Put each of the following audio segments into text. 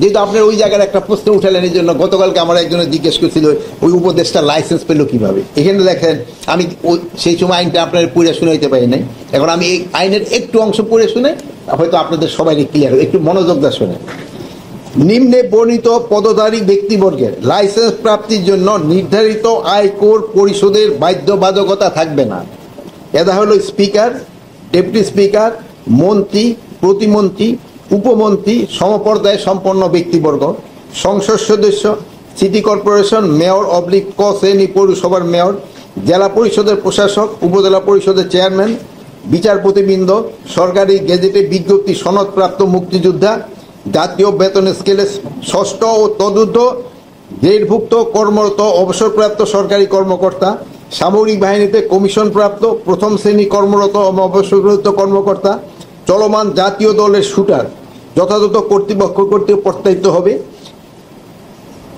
যেহেতু আপনার ওই জায়গার একটা প্রশ্ন উঠালেন, এই জন্য গতকালকে আমার একজনে জিজ্ঞেস করছিল ওই উপদেষ্টা লাইসেন্স পেলো কিভাবে। এখানে দেখেন আমি সেই সময় আইনটা আপনার পড়ে শুনাইতে পারি নাই, এখন আমি এই আইনের একটু অংশ পড়ে শুনে হয়তো আপনাদের সবাইকে ক্লিয়ার হবে, একটু মনোযোগ দিয়ে শুনে। নিম্নে বর্ণিত পদধারী ব্যক্তিবর্গের লাইসেন্স প্রাপ্তির জন্য নির্ধারিত আয়কর পরিশোধের বাধ্যবাধকতা থাকবে না। এরা হলো স্পিকার, ডেপুটি স্পিকার, মন্ত্রী, প্রতিমন্ত্রী, উপমন্ত্রী, সমপর্যায়ে সম্পন্ন ব্যক্তিবর্গ, সংসদ সদস্য, সিটি কর্পোরেশন মেয়র অবলিক ক শ্রেণী পৌরসভার মেয়র, জেলা পরিষদের প্রশাসক, উপজেলা পরিষদের চেয়ারম্যান, বিচারপতিবৃন্দ, সরকারি গেজেটে বিজ্ঞপ্তি সনদপ্রাপ্ত মুক্তিযোদ্ধা, জাতীয় বেতন স্কেলে ষষ্ঠ ও তদূর্ধ্ব গ্রেডভুক্ত কর্মরত অবসরপ্রাপ্ত সরকারি কর্মকর্তা, সামরিক বাহিনীতে কমিশনপ্রাপ্ত প্রথম শ্রেণী কর্মরত অবসরপ্রাপ্ত কর্মকর্তা, চলমান জাতীয় দলের শুটার যথাযথ কর্তৃপক্ষ কর্তৃক প্রত্যায়িত হবে।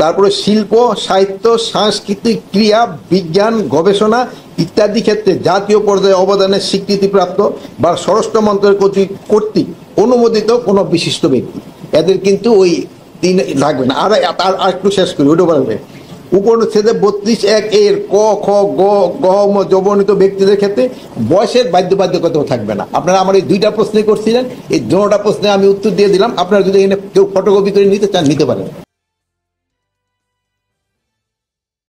তারপরে শিল্প, সাহিত্য, সাংস্কৃতিক, ক্রিয়া, বিজ্ঞান, গবেষণা ইত্যাদি ক্ষেত্রে জাতীয় পর্যায়ে অবদানের স্বীকৃতিপ্রাপ্ত বা স্বরাষ্ট্র মন্ত্রণালয় কর্তৃক অনুমোদিত কোনো বিশিষ্ট ব্যক্তি। এদের কিন্তু ওই তিন লাগবে না। আর একটু শেষ করি, ওটা বলবে উপনিষেধে 32(1) এর ক, খ, গ, যবনিত ব্যক্তিদের ক্ষেত্রে বয়সের বাধ্যবাধকতাও থাকবে না। আপনারা আমার এই দুইটা প্রশ্নই করছিলেন, এই দুটোটা প্রশ্নে আমি উত্তর দিয়ে দিলাম। আপনারা যদি এখানে কেউ ফটোকপি করে নিতে চান নিতে পারেন।